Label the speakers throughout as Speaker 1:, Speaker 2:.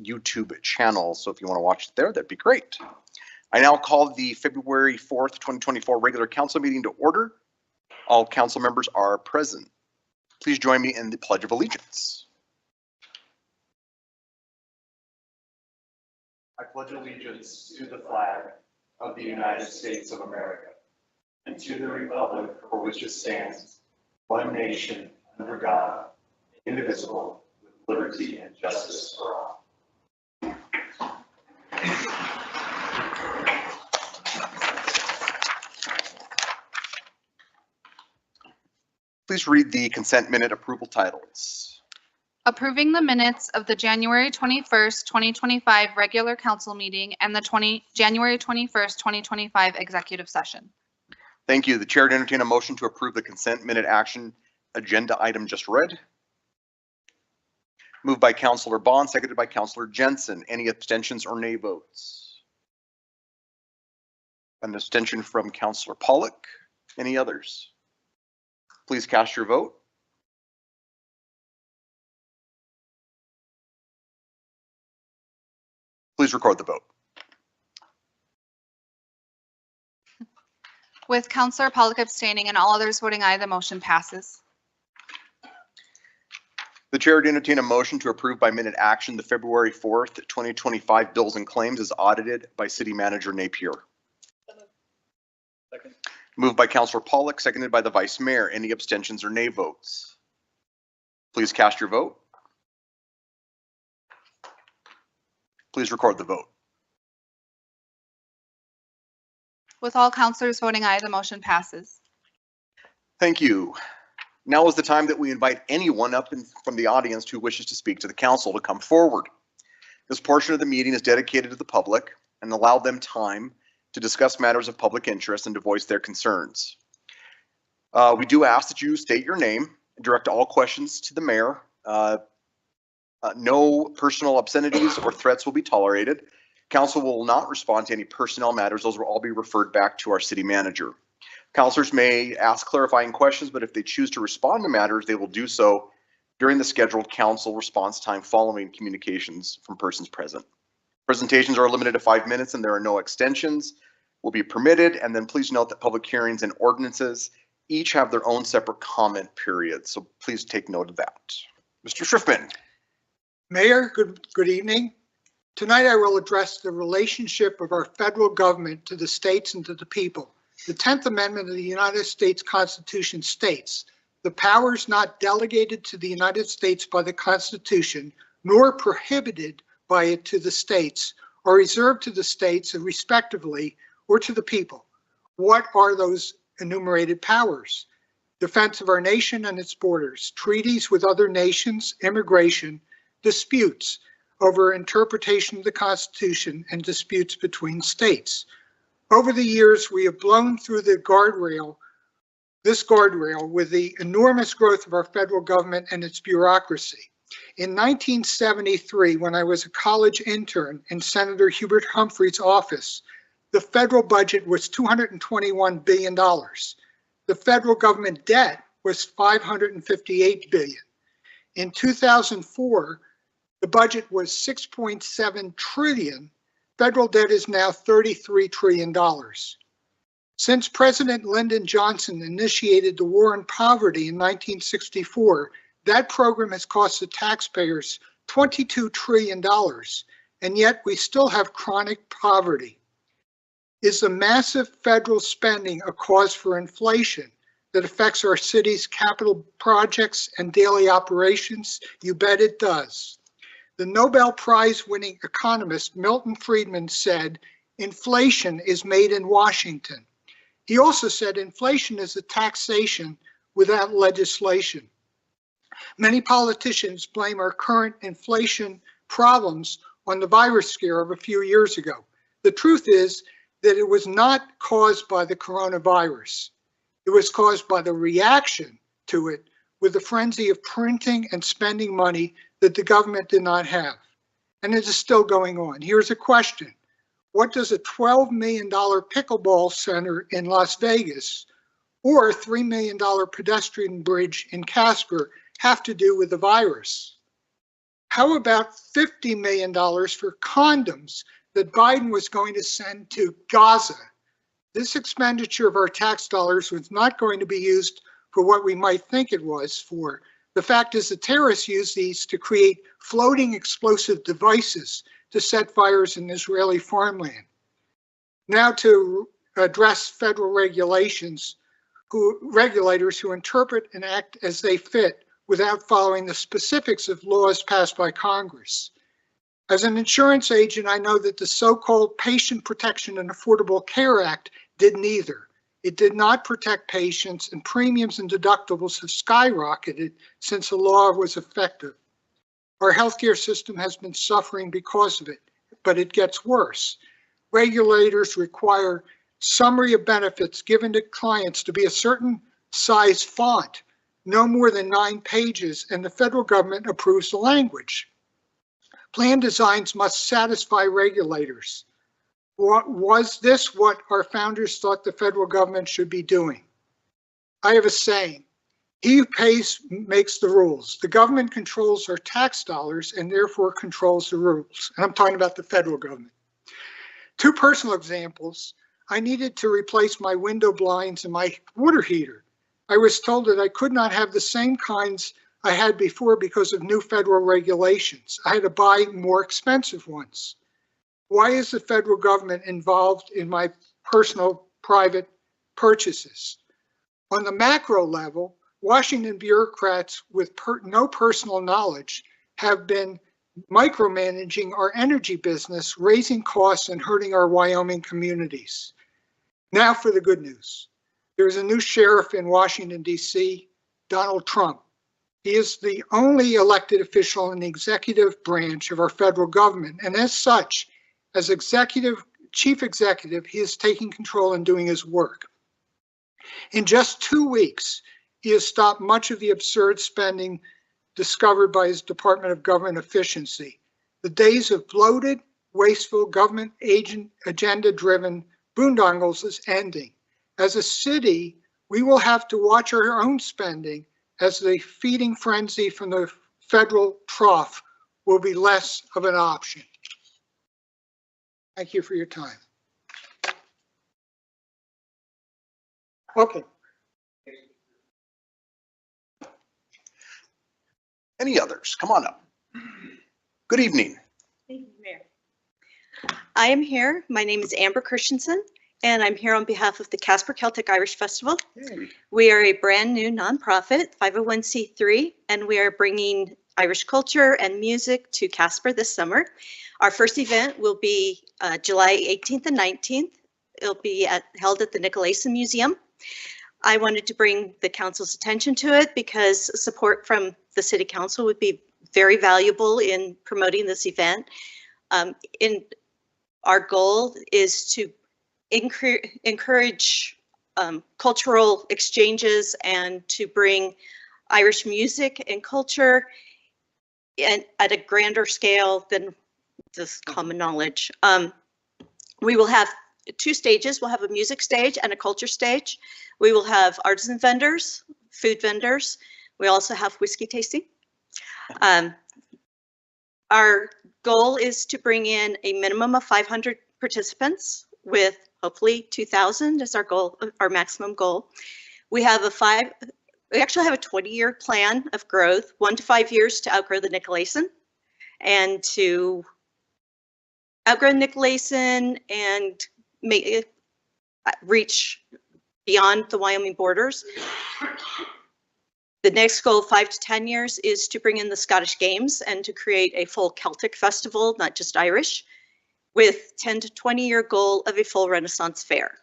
Speaker 1: YouTube channel. So if you want to watch it there, that'd be great. I now call the February 4th, 2024 regular council meeting to order. All council members are present. Please join me in the Pledge of Allegiance.
Speaker 2: I pledge allegiance to the flag of the United States of America and to the republic for which it stands, one nation, under God, indivisible, with liberty and justice for all.
Speaker 1: Please read the consent minute approval titles.
Speaker 3: Approving the minutes of the January 21st, 2025 regular council meeting and the January 21st, 2025 executive session.
Speaker 1: Thank you. The chair would entertain a motion to approve the consent minute action agenda item just read. Moved by Councillor Bond, seconded by Councillor Jensen. Any abstentions or nay votes? An abstention from Councillor Pollock. Any others? Please cast your vote. Please record the vote.
Speaker 3: With Councillor Pollock abstaining and all others voting aye, the motion passes.
Speaker 1: The chair would entertain a motion to approve by minute action the February 4th, 2025 bills and claims as audited by City Manager Napier.
Speaker 2: Second.
Speaker 1: Moved by Councillor Pollock, seconded by the Vice Mayor. Any abstentions or nay votes? Please cast your vote. Please record the vote.
Speaker 3: With all councillors voting aye, the motion passes.
Speaker 1: Thank you. Now is the time that we invite anyone up from the audience who wishes to speak to the council to come forward. This portion of the meeting is dedicated to the public and allow them time to discuss matters of public interest and to voice their concerns. We do ask that you state your name and direct all questions to the mayor. No personal obscenities or threats will be tolerated. Council will not respond to any personnel matters. Those will all be referred back to our city manager. Councilors may ask clarifying questions, but if they choose to respond to matters, they will do so during the scheduled council response time following communications from persons present. Presentations are limited to 5 minutes and there are no extensions will be permitted. And then please note that public hearings and ordinances each have their own separate comment period. So please take note of that. Mr. Schriftman.
Speaker 4: Mayor, good evening. Tonight I will address the relationship of our federal government to the states and to the people. The 10th Amendment of the United States Constitution states, the powers not delegated to the United States by the Constitution, nor prohibited by it to the states, are reserved to the states respectively or to the people. What are those enumerated powers? Defense of our nation and its borders, treaties with other nations, immigration, disputes over interpretation of the Constitution, and disputes between states. Over the years, we have blown through this guardrail with the enormous growth of our federal government and its bureaucracy. In 1973, when I was a college intern in Senator Hubert Humphrey's office, the federal budget was $221 billion. The federal government debt was $558 billion. In 2004, the budget was $6.7 trillion. Federal debt is now $33 trillion. Since President Lyndon Johnson initiated the war on poverty in 1964, that program has cost the taxpayers $22 trillion, and yet we still have chronic poverty. Is the massive federal spending a cause for inflation that affects our city's capital projects and daily operations? You bet it does. The Nobel Prize-winning economist Milton Friedman said, inflation is made in Washington. He also said inflation is a taxation without legislation. Many politicians blame our current inflation problems on the virus scare of a few years ago. The truth is that it was not caused by the coronavirus. It was caused by the reaction to it with the frenzy of printing and spending money that the government did not have. And it is still going on. Here's a question. What does a $12 million pickleball center in Las Vegas or a $3 million pedestrian bridge in Casper have to do with the virus? How about $50 million for condoms that Biden was going to send to Gaza? This expenditure of our tax dollars was not going to be used for what we might think it was for. The fact is the terrorists used these to create floating explosive devices to set fires in Israeli farmland. Now to address federal regulators who interpret and act as they fit without following the specifics of laws passed by Congress. As an insurance agent, I know that the so-called Patient Protection and Affordable Care Act did neither. It did not protect patients, and premiums and deductibles have skyrocketed since the law was effective. Our healthcare system has been suffering because of it, but it gets worse. Regulators require summary of benefits given to clients to be a certain size font, no more than 9 pages, and the federal government approves the language. Plan designs must satisfy regulators. Was this what our founders thought the federal government should be doing? I have a saying, he who pays makes the rules. The government controls our tax dollars and therefore controls the rules. And I'm talking about the federal government. 2 personal examples. I needed to replace my window blinds and my water heater. I was told that I could not have the same kinds I had before because of new federal regulations. I had to buy more expensive ones. Why is the federal government involved in my personal private purchases? On the macro level, Washington bureaucrats with no personal knowledge have been micromanaging our energy business, raising costs and hurting our Wyoming communities. Now for the good news. There is a new sheriff in Washington, D.C., Donald Trump. He is the only elected official in the executive branch of our federal government, and as such, as chief executive, he is taking control and doing his work. In just 2 weeks, he has stopped much of the absurd spending discovered by his Department of Government Efficiency. The days of bloated, wasteful, government agenda-driven boondoggles is ending. As a city, we will have to watch our own spending as the feeding frenzy from the federal trough will be less of an option. Thank you for your time. Okay.
Speaker 1: Any others? Come on up. Good evening.
Speaker 5: Thank you, Mayor. I am here. My name is Amber Christensen, and I'm here on behalf of the Casper Celtic Irish Festival.
Speaker 1: Hey.
Speaker 5: We are a brand new nonprofit, 501c3, and we are bringing Irish culture and music to Casper this summer. Our first event will be July 18th and 19th. It'll be held at the Nicolason Museum. I wanted to bring the council's attention to it because support from the city council would be very valuable in promoting this event. Our goal is to encourage cultural exchanges and to bring Irish music and culture and at a grander scale than this common knowledge. We will have 2 stages. We'll have a music stage and a culture stage. We will have artisan vendors, food vendors. We also have whiskey tasting. Our goal is to bring in a minimum of 500 participants with hopefully 2,000 as our goal, our maximum goal. We actually have a 20-year plan of growth, 1 to 5 years to outgrow the Nicolason and to outgrow Nicolason and reach beyond the Wyoming borders. The next goal, 5 to 10 years, is to bring in the Scottish Games and to create a full Celtic festival, not just Irish, with 10 to 20-year goal of a full Renaissance fair.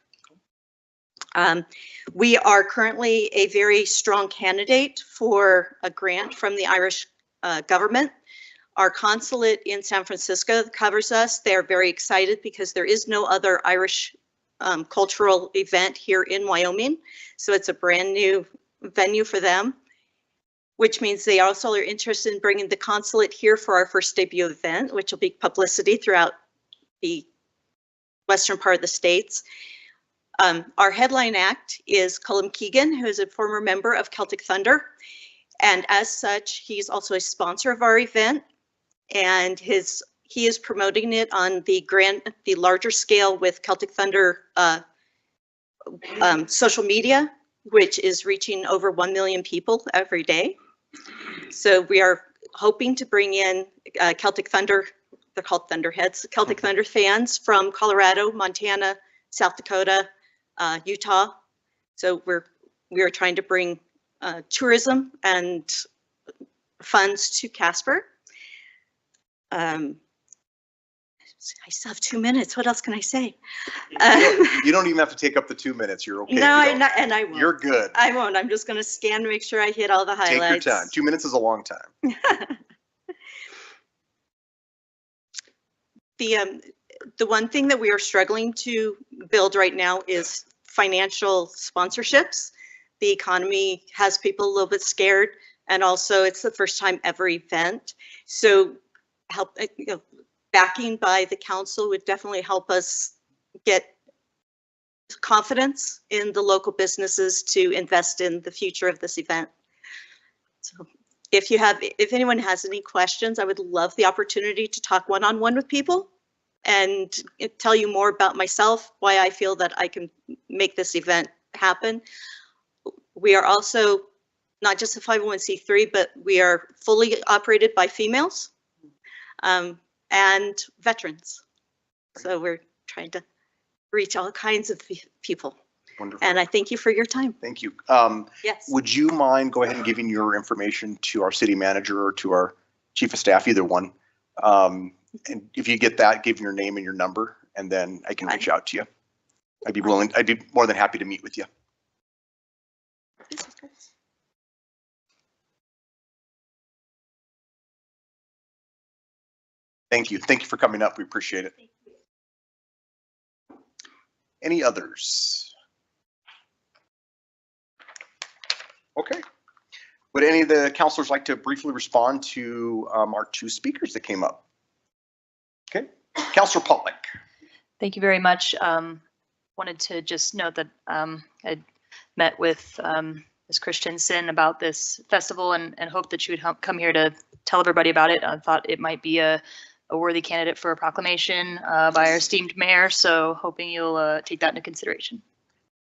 Speaker 5: We are currently a very strong candidate for a grant from the Irish government. Our consulate in San Francisco covers us. They're very excited because there is no other Irish cultural event here in Wyoming. So it's a brand new venue for them, which means they also are interested in bringing the consulate here for our first debut event, which will be publicity throughout the western part of the states. Our headline act is Cullum Keegan, who is a former member of Celtic Thunder. And as such, he's also a sponsor of our event. and he is promoting it on the larger scale with Celtic Thunder social media, which is reaching over 1 million people every day. So we are hoping to bring in Celtic Thunder, they're called Thunderheads, Celtic Thunder fans from Colorado, Montana, South Dakota, Utah. So we are trying to bring tourism and funds to Casper. I still have 2 minutes. What else can I say?
Speaker 1: You don't even have to take up the 2 minutes. You're okay.
Speaker 5: No, I'm not, and I won't.
Speaker 1: You're good.
Speaker 5: I won't. I'm just going to scan to make sure I hit all the highlights.
Speaker 1: Take your time. 2 minutes is a long time.
Speaker 5: The one thing that we are struggling to build right now is financial sponsorships. The economy has people a little bit scared, and also it's the first time ever event. So backing by the council would definitely help us get confidence in the local businesses to invest in the future of this event. So if anyone has any questions, I would love the opportunity to talk one-on-one with people and tell you more about myself, why I feel that I can make this event happen. We are also not just a 501c3, but we are fully operated by females and veterans. So we're trying to reach all kinds of people.
Speaker 1: Wonderful.
Speaker 5: And I thank you for your time.
Speaker 1: Thank you.
Speaker 5: Yes.
Speaker 1: Would you mind go ahead and giving your information to our city manager or to our chief of staff, either one? And if you get that, give your name and your number, and then I can reach out to you. I'd be more than happy to meet with you. Thank you. Thank you for coming up. We appreciate it. Any others? Okay. Would any of the counselors like to briefly respond to our two speakers that came up? Okay. Councilor Pollock.
Speaker 6: Thank you very much. Wanted to just note that I met with Ms. Christensen about this festival and hope that she would come here to tell everybody about it. I thought it might be a worthy candidate for a proclamation by our esteemed mayor. So hoping you'll take that into consideration.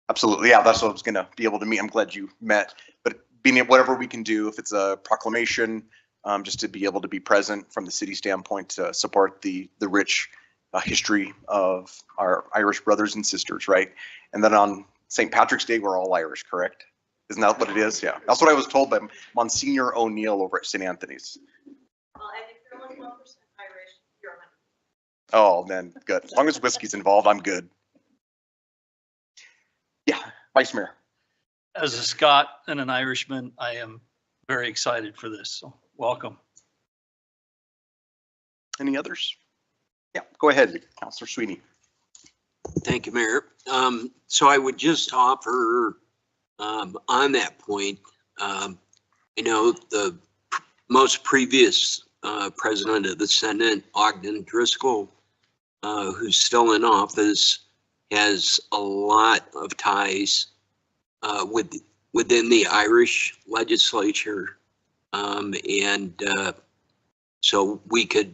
Speaker 1: Absolutely. Yeah, that's what I was going to be able to meet. I'm glad you met, but being whatever we can do, if it's a proclamation, just to be able to be present from the city standpoint to support the rich history of our Irish brothers and sisters, right? And then on St. Patrick's Day, we're all Irish, correct? Isn't that what it is? Yeah, that's what I was told by Monsignor O'Neill over at St. Anthony's.
Speaker 5: Well, and if you're only 1% Irish, you're 100%.
Speaker 1: Oh, man, good. As long as whiskey's involved, I'm good. Yeah, Vice Mayor.
Speaker 7: As a Scot and an Irishman, I am very excited for this. So welcome.
Speaker 1: Any others? Yeah, go ahead, Councilor Sweeney.
Speaker 8: Thank you, Mayor. So I would just offer on that point, the most previous president of the Senate, Ogden Driscoll, who's still in office, has a lot of ties within the Irish legislature. So we could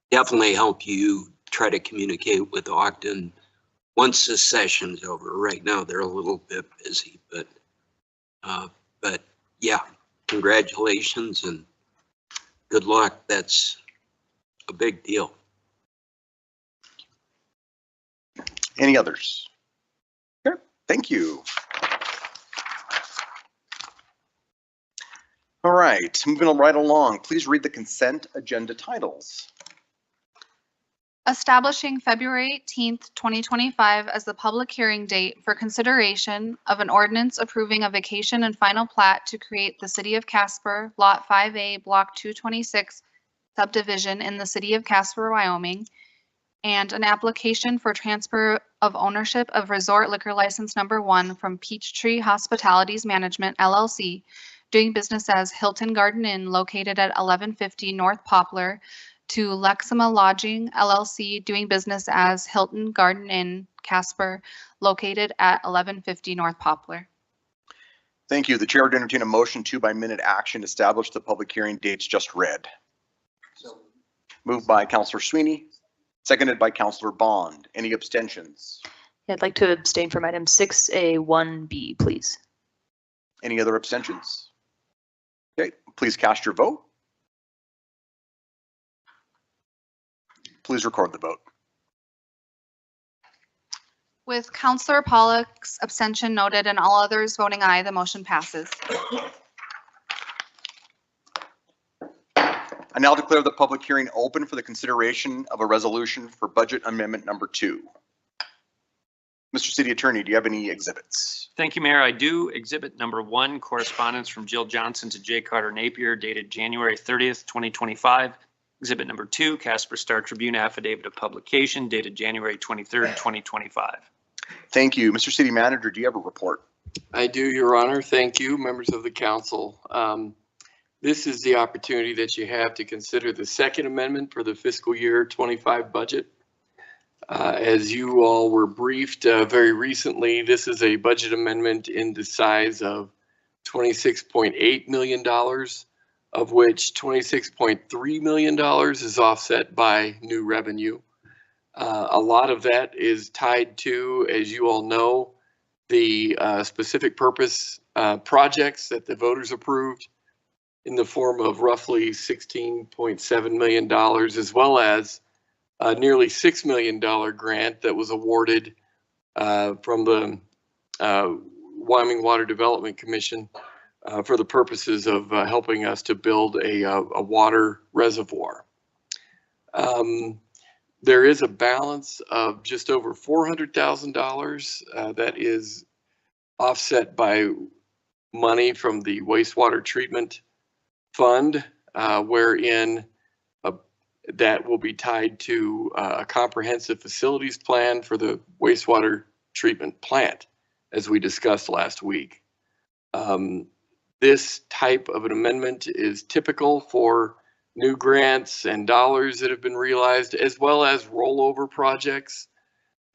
Speaker 8: definitely help you try to communicate with Ogden once the session's over. Right now, they're a little bit busy, but yeah, congratulations and good luck. That's a big deal.
Speaker 1: Any others? Sure. Thank you. All right, moving right along. Please read the consent agenda titles.
Speaker 3: Establishing February 18th, 2025 as the public hearing date for consideration of an ordinance approving a vacation and final plat to create the City of Casper, Lot 5A, Block 226 subdivision in the City of Casper, Wyoming, and an application for transfer of ownership of Resort Liquor License Number 1 from Peachtree Hospitalities Management, LLC, doing business as Hilton Garden Inn located at 1150 North Poplar, to Lexima Lodging LLC, doing business as Hilton Garden Inn, Casper, located at 1150 North Poplar.
Speaker 1: Thank you. The chair would entertain a motion to by minute action establish the public hearing dates just read. Moved by Counselor Sweeney, seconded by Counselor Bond. Any abstentions?
Speaker 6: Yeah, I'd like to abstain from item 6A1B, please.
Speaker 1: Any other abstentions? Okay, please cast your vote. Please record the vote.
Speaker 3: With Counselor Pollock's abstention noted and all others voting aye, the motion passes.
Speaker 1: I now declare the public hearing open for the consideration of a resolution for budget amendment number 2. Mr. City Attorney, do you have any exhibits?
Speaker 9: Thank you, Mayor. I do. Exhibit number 1, correspondence from Jill Johnson to J. Carter Napier dated January 30th, 2025. Exhibit number 2, Casper Star Tribune affidavit of publication dated January 23rd, 2025.
Speaker 1: Thank you. Mr. City Manager, do you have a report?
Speaker 10: I do, Your Honor. Thank you, members of the council. This is the opportunity that you have to consider the second amendment for the fiscal year 25 budget. As you all were briefed very recently, this is a budget amendment in the size of $26.8 million, of which $26.3 million is offset by new revenue. A lot of that is tied to, as you all know, the specific purpose projects that the voters approved in the form of roughly $16.7 million, as well as a nearly $6 million grant that was awarded from the Wyoming Water Development Commission for the purposes of helping us to build a water reservoir. There is a balance of just over $400,000 that is offset by money from the wastewater treatment fund, wherein that will be tied to a comprehensive facilities plan for the wastewater treatment plant, as we discussed last week. This type of an amendment is typical for new grants and dollars that have been realized, as well as rollover projects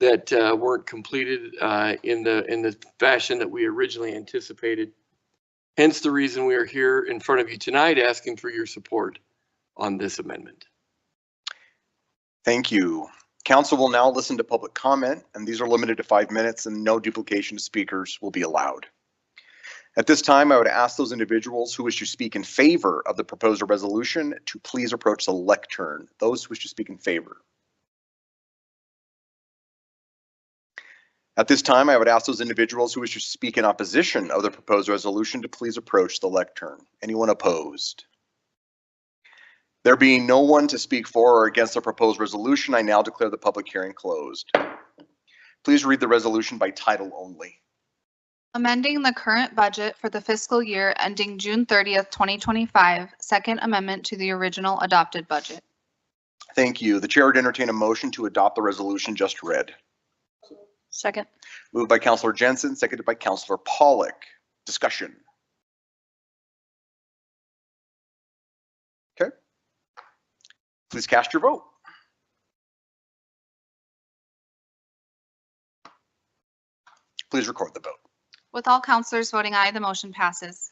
Speaker 10: that weren't completed in the fashion that we originally anticipated. Hence the reason we are here in front of you tonight asking for your support on this amendment.
Speaker 1: Thank you. Council will now listen to public comment, and these are limited to 5 minutes and no duplication of speakers will be allowed. At this time, I would ask those individuals who wish to speak in favor of the proposed resolution to please approach the lectern. Those who wish to speak in favor. At this time, I would ask those individuals who wish to speak in opposition of the proposed resolution to please approach the lectern. Anyone opposed? There being no one to speak for or against the proposed resolution, I now declare the public hearing closed. Please read the resolution by title only.
Speaker 3: Amending the current budget for the fiscal year ending June 30th, 2025, Second Amendment to the original adopted budget.
Speaker 1: Thank you. The chair would entertain a motion to adopt the resolution just read.
Speaker 6: Second.
Speaker 1: Moved by Councilor Jensen, seconded by Councilor Pollock. Discussion. Okay. Please cast your vote. Please record the vote.
Speaker 3: With all councilors voting aye, the motion passes.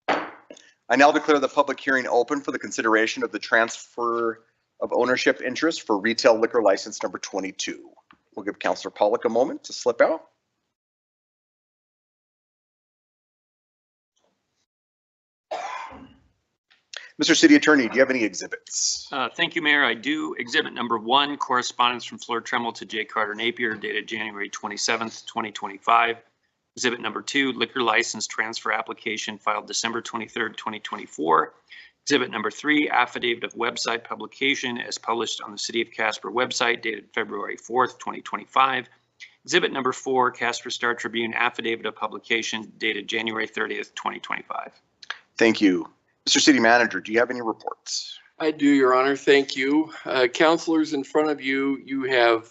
Speaker 1: I now declare the public hearing open for the consideration of the transfer of ownership interest for retail liquor license number 22. We'll give Councilor Pollock a moment to slip out. Mr. City Attorney, do you have any exhibits?
Speaker 9: Thank you, Mayor. I do. Exhibit number 1, correspondence from Fleur Tremble to J. Carter Napier dated January 27th, 2025. Exhibit number 2, liquor license transfer application filed December 23rd, 2024. Exhibit number 3, affidavit of website publication as published on the City of Casper website dated February 4th, 2025. Exhibit number 4, Casper Star Tribune affidavit of publication dated January 30th, 2025.
Speaker 1: Thank you. Mr. City Manager, do you have any reports?
Speaker 10: I do, Your Honor. Thank you. Councilors, in front of you, you have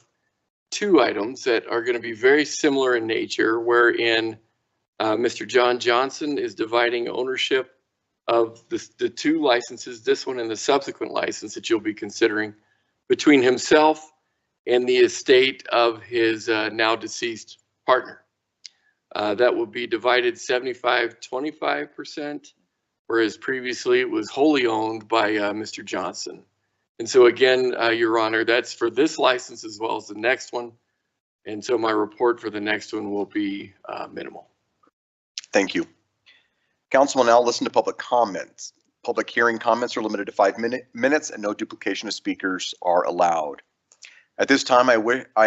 Speaker 10: 2 items that are going to be very similar in nature, wherein Mr. John Johnson is dividing ownership of the 2 licenses, this one and the subsequent license that you'll be considering, between himself and the estate of his now deceased partner. That will be divided 75-25%. whereas previously it was wholly owned by Mr. Johnson. And so again, Your Honor, that's for this license as well as the next one. And so my report for the next one will be minimal.
Speaker 1: Thank you. Council will now listen to public comments. Public hearing comments are limited to 5 minutes and no duplication of speakers are allowed. At this time, I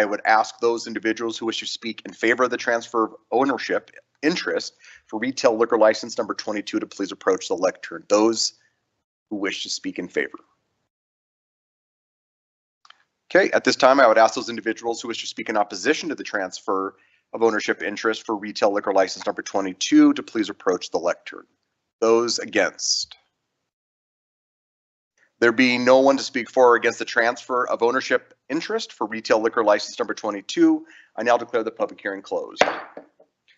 Speaker 1: would ask those individuals who wish to speak in favor of the transfer of ownership interest for retail liquor license number 22 to please approach the lectern. Those who wish to speak in favor. Okay, at this time, I would ask those individuals who wish to speak in opposition to the transfer of ownership interest for retail liquor license number 22 to please approach the lectern. Those against. There being no one to speak for or against the transfer of ownership interest for retail liquor license number 22, I now declare the public hearing closed.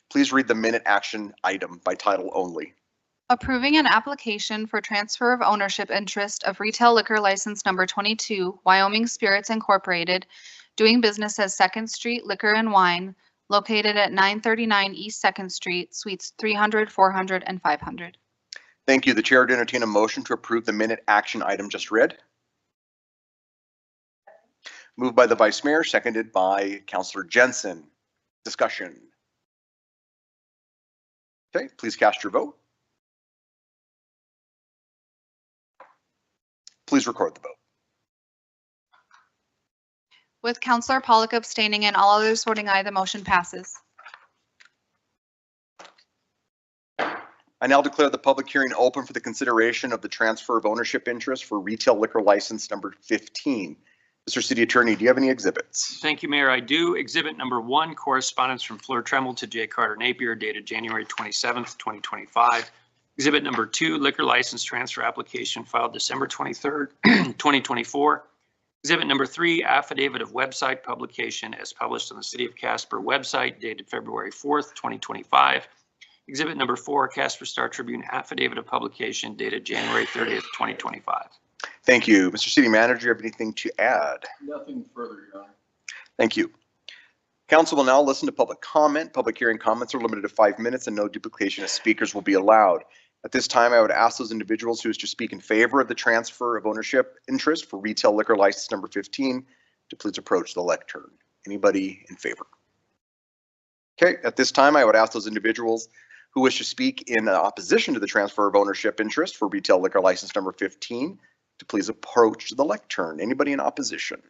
Speaker 1: Please read the minute action item by title only.
Speaker 3: Approving an application for transfer of ownership interest of retail liquor license number 22, Wyoming Spirits Incorporated, doing business as 2nd Street Liquor and Wine, located at 939 East 2nd Street, Suites 300, 400, and 500.
Speaker 1: Thank you. The chair would entertain a motion to approve the minute action item just read. Moved by the Vice Mayor, seconded by Councillor Jensen. Discussion. Okay, please cast your vote. Please record the vote.
Speaker 3: With Councillor Pollock abstaining and all others voting aye, the motion passes.
Speaker 1: I now declare the public hearing open for the consideration of the transfer of ownership interest for retail liquor license number 15. Mr. City Attorney, do you have any exhibits?
Speaker 9: Thank you, Mayor. I do. Exhibit number 1, correspondence from Fleur Tremble to J. Carter Napier, dated January 27th, 2025. Exhibit number 2, liquor license transfer application filed December 23rd, 2024. Exhibit number 3, affidavit of website publication as published on the City of Casper website dated February 4th, 2025. Exhibit number 4, Casper Star Tribune affidavit of publication dated January 30th, 2025.
Speaker 1: Thank you. Mr. City Manager, do you have anything to add?
Speaker 10: Nothing further, Your Honor.
Speaker 1: Thank you. Council will now listen to public comment. Public hearing comments are limited to 5 minutes and no duplication of speakers will be allowed. At this time, I would ask those individuals who wish to speak in favor of the transfer of ownership interest for retail liquor license number 15 to please approach the lectern. Anybody in favor? Okay, at this time, I would ask those individuals who wish to speak in opposition to the transfer of ownership interest for retail liquor license number 15 to please approach the lectern. Anybody in opposition?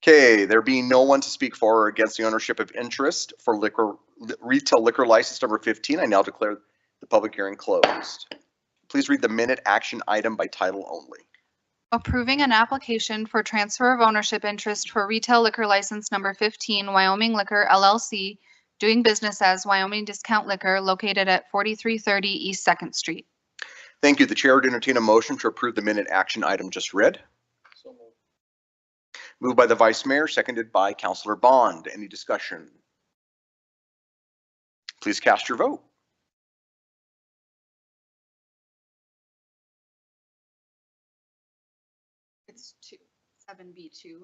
Speaker 1: Okay, there being no one to speak for or against the ownership of interest for retail liquor license number 15, I now declare the public hearing closed. Please read the minute action item by title only.
Speaker 3: Approving an application for transfer of ownership interest for retail liquor license number 15, Wyoming Liquor LLC, doing business as Wyoming Discount Liquor, located at 4330 East 2nd Street.
Speaker 1: Thank you. The chair would entertain a motion to approve the minute action item just read. Moved by the Vice Mayor, seconded by Councillor Bond. Any discussion? Please cast your vote.
Speaker 3: It's 7B2.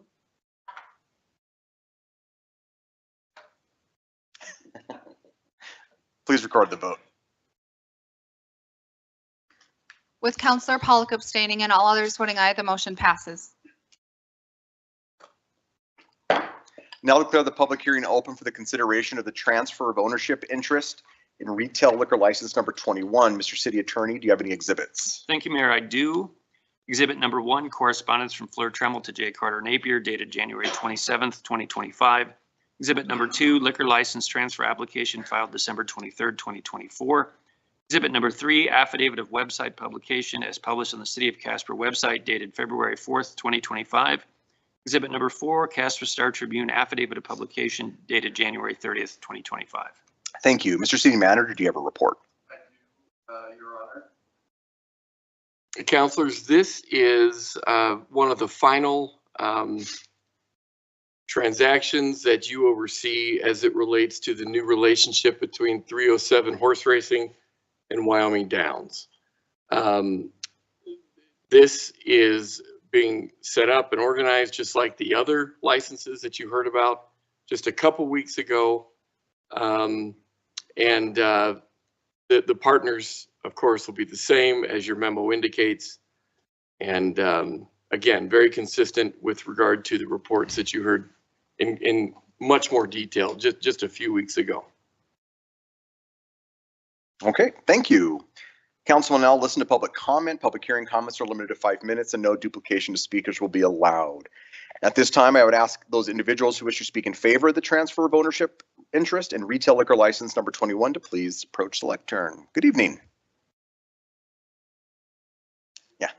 Speaker 1: Please record the vote.
Speaker 3: With Councillor Pollock abstaining and all others voting aye, the motion passes.
Speaker 1: Now declare the public hearing open for the consideration of the transfer of ownership interest in retail liquor license number 21. Mr. City Attorney, do you have any exhibits?
Speaker 9: Thank you, Mayor. I do. Exhibit number 1, correspondence from Fleur Tremble to J. Carter Napier, dated January 27th, 2025. Exhibit number 2, liquor license transfer application filed December 23rd, 2024. Exhibit number 3, affidavit of website publication as published on the City of Casper website dated February 4th, 2025. Exhibit number 4, Casper Star Tribune affidavit of publication dated January 30th, 2025.
Speaker 1: Thank you. Mr. City Manager, do you have a report?
Speaker 10: I do, Your Honor. Councilors, this is one of the final transactions that you oversee as it relates to the new relationship between 307 Horse Racing and Wyoming Downs. This is being set up and organized just like the other licenses that you heard about just a couple weeks ago. The The partners, of course, will be the same as your memo indicates. And again, very consistent with regard to the reports that you heard in much more detail just a few weeks ago.
Speaker 1: Okay, thank you. Council will now listen to public comment. Public hearing comments are limited to 5 minutes and no duplication of speakers will be allowed. At this time, I would ask those individuals who wish to speak in favor of the transfer of ownership interest in retail liquor license number 21 to please approach the lectern. Good evening. Yeah.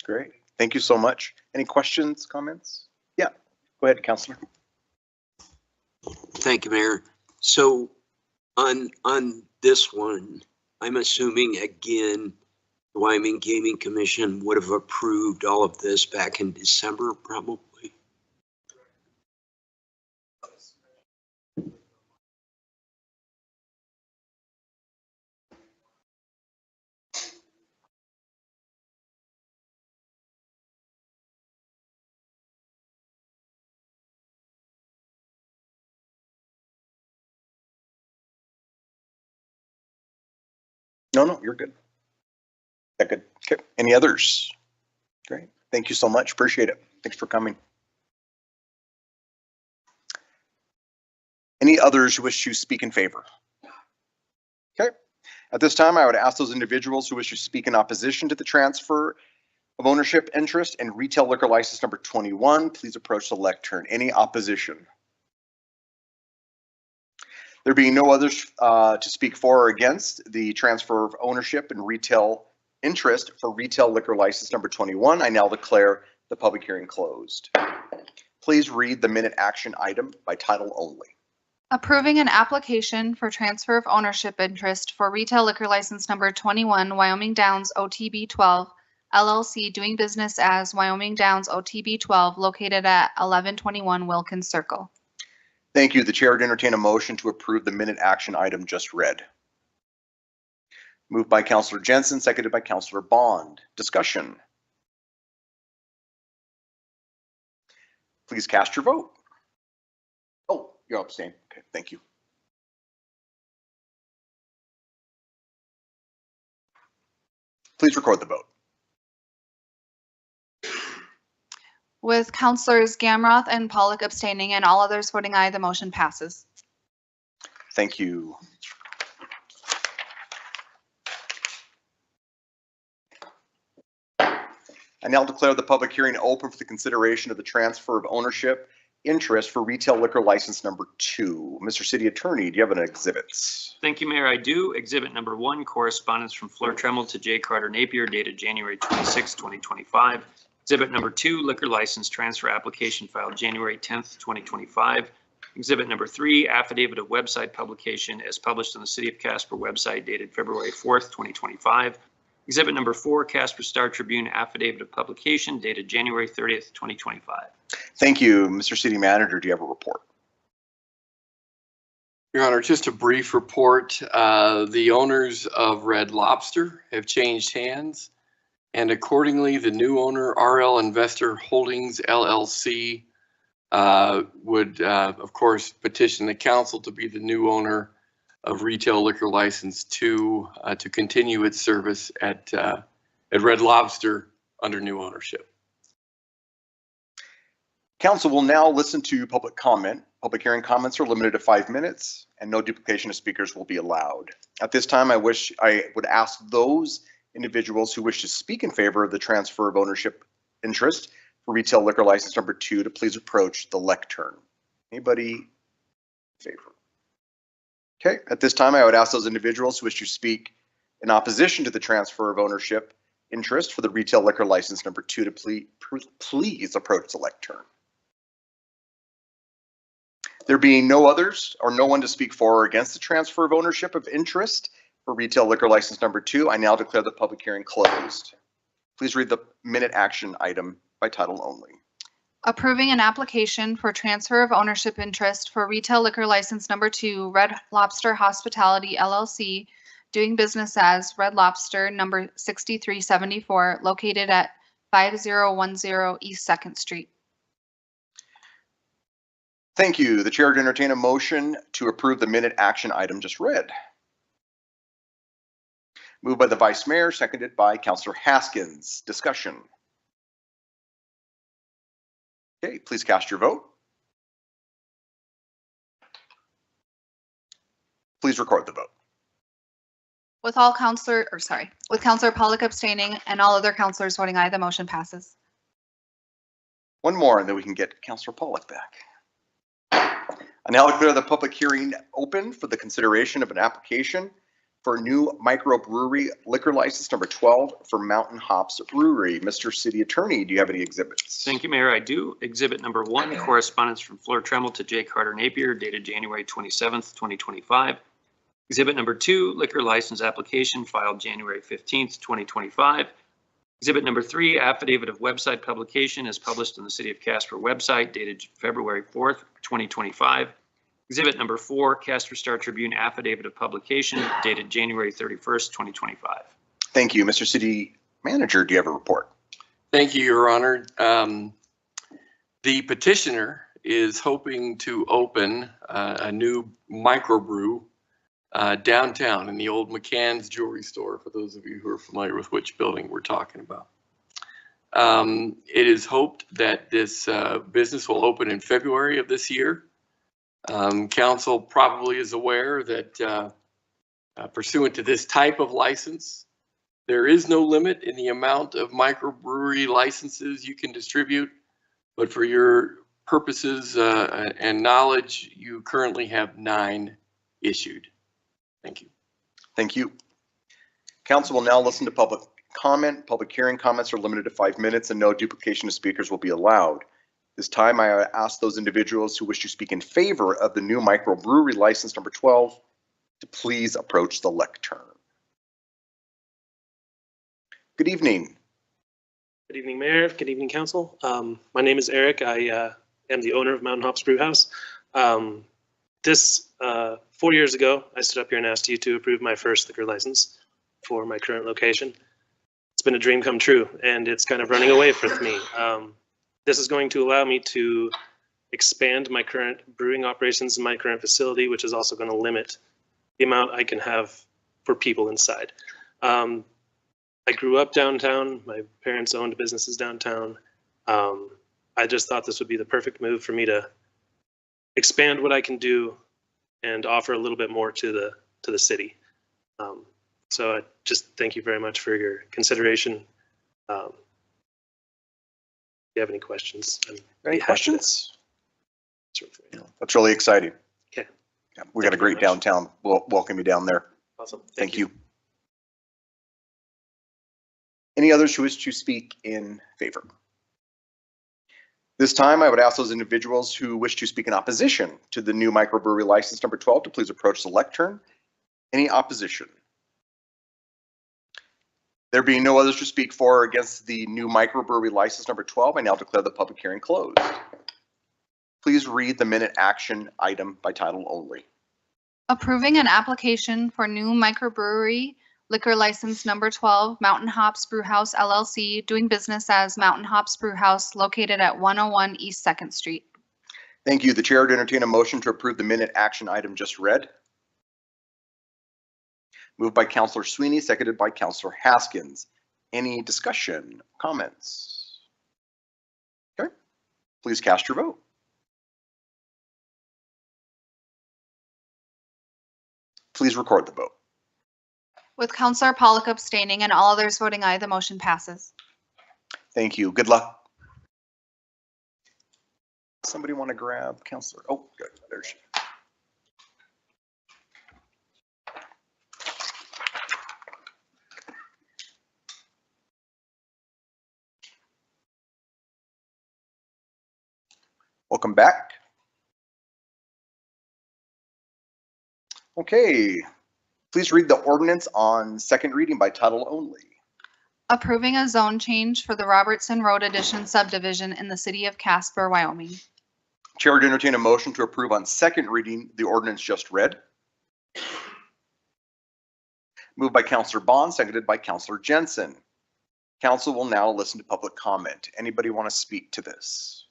Speaker 1: Great. Thank you so much. Any questions, comments? Yeah, go ahead, Councilor.
Speaker 8: Thank you, Mayor. So on this one, I'm assuming again, the Wyoming Gaming Commission would have approved all of this back in December, probably.
Speaker 1: No, you're good. That good. Okay. Any others? Great. Thank you so much. Appreciate it. Thanks for coming. Any others who wish to speak in favor? Okay. At this time, I would ask those individuals who wish to speak in opposition to the transfer of ownership interest in retail liquor license number 21, please approach the lectern. Any opposition? There being no others to speak for or against the transfer of ownership and retail interest for retail liquor license number 21, I now declare the public hearing closed. Please read the minute action item by title only.
Speaker 3: Approving an application for transfer of ownership interest for retail liquor license number 21 Wyoming Downs OTB 12 LLC doing business as Wyoming Downs OTB 12 located at 1121 Wilkins Circle.
Speaker 1: Thank you. The chair would entertain a motion to approve the minute action item just read. Moved by Councilor Jensen, seconded by Councilor Bond. Discussion. Please cast your vote. Oh, you're abstaining. Okay, thank you. Please record the vote.
Speaker 3: With Councilors Gamroth and Pollock abstaining and all others voting aye, the motion passes.
Speaker 1: Thank you. I now declare the public hearing open for the consideration of the transfer of ownership interest for retail liquor license number 2. Mr. City Attorney, do you have an exhibits?
Speaker 9: Thank you, Mayor. I do. Exhibit number 1, correspondence from Fleur Tremmel to J. Carter Napier dated January 26, 2025. Exhibit number 2, liquor license transfer application filed January 10th, 2025. Exhibit number 3, affidavit of website publication as published on the City of Casper website dated February 4th, 2025. Exhibit number 4, Casper Star Tribune affidavit of publication dated January 30th, 2025.
Speaker 1: Thank you. Mr. City Manager, do you have a report?
Speaker 10: Your Honor, just a brief report. The owners of Red Lobster have changed hands, and accordingly, the new owner, RL Investor Holdings LLC, would, of course, petition the council to be the new owner of retail liquor license 2 to continue its service at at Red Lobster under new ownership.
Speaker 1: Council will now listen to public comment. Public hearing comments are limited to 5 minutes and no duplication of speakers will be allowed. At this time, I would ask those individuals who wish to speak in favor of the transfer of ownership interest for retail liquor license number 2 to please approach the lectern. Anybody in favor? Okay, at this time, I would ask those individuals who wish to speak in opposition to the transfer of ownership interest for the retail liquor license number 2 to please approach the lectern. There being no others or no one to speak for or against the transfer of ownership of interest for retail liquor license number 2, I now declare the public hearing closed. Please read the minute action item by title only.
Speaker 3: Approving an application for transfer of ownership interest for retail liquor license number 2, Red Lobster Hospitality LLC, doing business as Red Lobster number 6374, located at 5010 East 2nd Street.
Speaker 1: Thank you. The chair would entertain a motion to approve the minute action item just read. Moved by the Vice Mayor, seconded by Councillor Haskins. Discussion. Okay, please cast your vote. Please record the vote.
Speaker 3: With Councillor Pollock abstaining and all other councillors voting aye, the motion passes.
Speaker 1: One more and then we can get Councillor Pollock back. I now declare the public hearing open for the consideration of an application for a new microbrewery liquor license number 12 for Mountain Hops Brewery. Mr. City Attorney, do you have any exhibits?
Speaker 9: Thank you, Mayor. I do. Exhibit number 1, correspondence from Fleur Tremmel to J. Carter Napier, dated January 27th, 2025. Exhibit number 2, liquor license application filed January 15th, 2025. Exhibit number 3, affidavit of website publication is published on the City of Casper website dated February 4th, 2025. Exhibit number 4, Casper Star Tribune affidavit of publication dated January 31st, 2025.
Speaker 1: Thank you. Mr. City Manager, do you have a report?
Speaker 10: Thank you, Your Honor. The petitioner is hoping to open a new microbrew downtown in the old McCann's jewelry store, for those of you who are familiar with which building we're talking about. It is hoped that this business will open in February of this year. Council probably is aware that pursuant to this type of license, there is no limit in the amount of microbrewery licenses you can distribute, but for your purposes and knowledge, you currently have 9 issued. Thank you.
Speaker 1: Thank you. Council will now listen to public comment. Public hearing comments are limited to 5 minutes and no duplication of speakers will be allowed. This time, I ask those individuals who wish to speak in favor of the new microbrewery license number 12 to please approach the lectern. Good evening.
Speaker 11: Good evening, Mayor. Good evening, Council. My name is Eric. I am the owner of Mountain Hops Brew House. 4 years ago, I stood up here and asked you to approve my first liquor license for my current location. It's been a dream come true, and it's kind of running away with me. This is going to allow me to expand my current brewing operations in my current facility, which is also going to limit the amount I can have for people inside. I grew up downtown. My parents owned businesses downtown. I just thought this would be the perfect move for me to expand what I can do and offer a little bit more to the city. So I just thank you very much for your consideration. If you have any questions,
Speaker 1: Any questions? That's really exciting.
Speaker 11: Okay.
Speaker 1: Yeah, we got a great downtown. We'll welcome you down there.
Speaker 11: Awesome.
Speaker 1: Thank you. Any others who wish to speak in favor? This time, I would ask those individuals who wish to speak in opposition to the new microbrewery license number 12 to please approach the lectern. Any opposition? There being no others to speak for or against the new microbrewery license number 12, I now declare the public hearing closed. Please read the minute action item by title only.
Speaker 3: Approving an application for new microbrewery liquor license number 12, Mountain Hops Brew House LLC, doing business as Mountain Hops Brew House, located at 101 East 2nd Street.
Speaker 1: Thank you. The chair would entertain a motion to approve the minute action item just read. Moved by Councillor Sweeney, seconded by Councillor Haskins. Any discussion, comments? Okay, please cast your vote. Please record the vote.
Speaker 3: With Counselor Pollock abstaining and all others voting aye, the motion passes.
Speaker 1: Thank you. Good luck. Somebody want to grab Counselor? Oh, good. There she is. Welcome back. Okay, please read the ordinance on second reading by title only.
Speaker 3: Approving a zone change for the Robertson Road Addition subdivision in the city of Casper, Wyoming.
Speaker 1: Chair would entertain a motion to approve on second reading the ordinance just read. Moved by Councilor Bond, seconded by Councilor Jensen. Council will now listen to public comment. Anybody want to speak to this?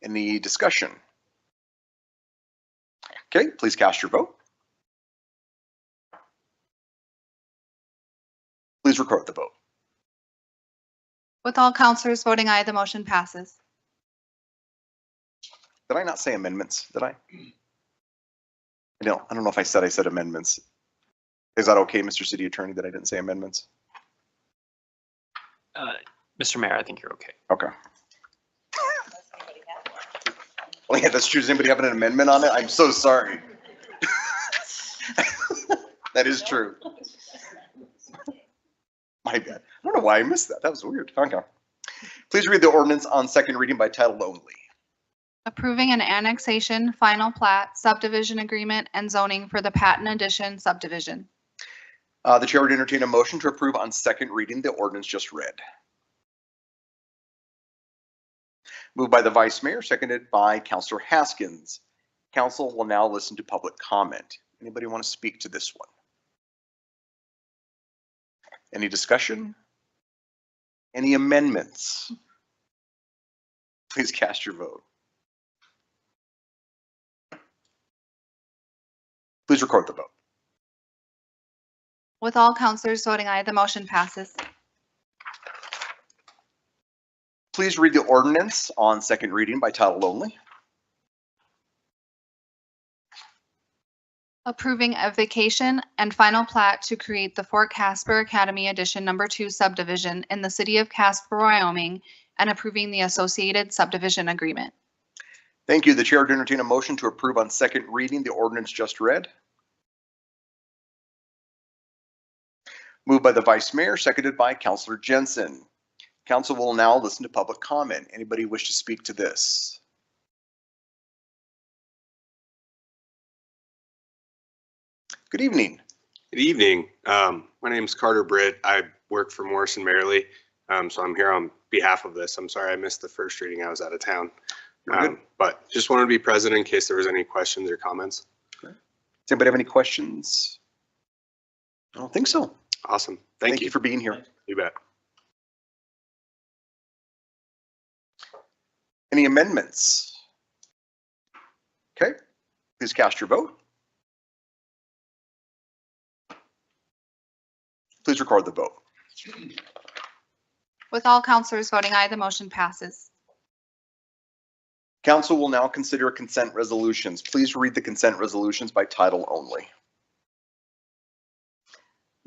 Speaker 1: Any discussion? Okay, please cast your vote. Please record the vote.
Speaker 3: With all counselors voting aye, the motion passes.
Speaker 1: Did I not say amendments? Did I? I don't know if I said amendments. Is that okay, Mr. City Attorney, that I didn't say amendments?
Speaker 9: Mr. Mayor, I think you're okay.
Speaker 1: Okay. Well, yeah, that's true. Does anybody have an amendment on it? I'm so sorry. That is true. My bad. I don't know why I missed that. That was weird. Okay. Please read the ordinance on second reading by title only.
Speaker 3: Approving an annexation, final plat, subdivision agreement, and zoning for the Patton Addition subdivision.
Speaker 1: The chair would entertain a motion to approve on second reading the ordinance just read. Moved by the Vice Mayor, seconded by Councilor Haskins. Council will now listen to public comment. Anybody want to speak to this one? Any discussion? Any amendments? Please cast your vote. Please record the vote.
Speaker 3: With all counselors voting aye, the motion passes.
Speaker 1: Please read the ordinance on second reading by title only.
Speaker 3: Approving a vacation and final plat to create the Fort Casper Academy Addition No. 2 subdivision in the city of Casper, Wyoming, and approving the associated subdivision agreement.
Speaker 1: Thank you. The chair would entertain a motion to approve on second reading the ordinance just read. Moved by the Vice Mayor, seconded by Councilor Jensen. Council will now listen to public comment. Anybody wish to speak to this? Good evening.
Speaker 12: Good evening. My name is Carter Britt. I work for Morrison Merrily, so I'm here on behalf of this. I'm sorry I missed the first reading. I was out of town. But just wanted to be present in case there was any questions or comments.
Speaker 1: Okay. Does anybody have any questions? I don't think so.
Speaker 12: Awesome.
Speaker 1: Thank you for being here.
Speaker 12: You bet.
Speaker 1: Any amendments? Okay, please cast your vote. Please record the vote.
Speaker 3: With all counselors voting aye, the motion passes.
Speaker 1: Council will now consider consent resolutions. Please read the consent resolutions by title only.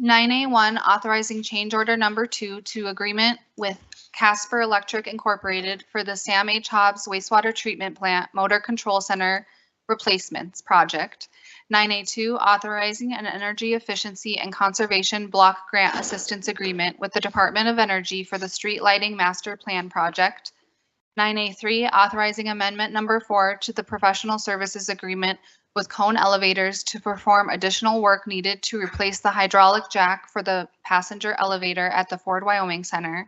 Speaker 3: 9A1, authorizing change order number 2 to agreement with Casper Electric Incorporated for the Sam H. Hobbs Wastewater Treatment Plant Motor Control Center Replacements Project. 9A2, authorizing an energy efficiency and conservation block grant assistance agreement with the Department of Energy for the Street Lighting Master Plan Project. 9A3, authorizing amendment number 4 to the professional services agreement with Cone Elevators to perform additional work needed to replace the hydraulic jack for the passenger elevator at the Ford, Wyoming Center.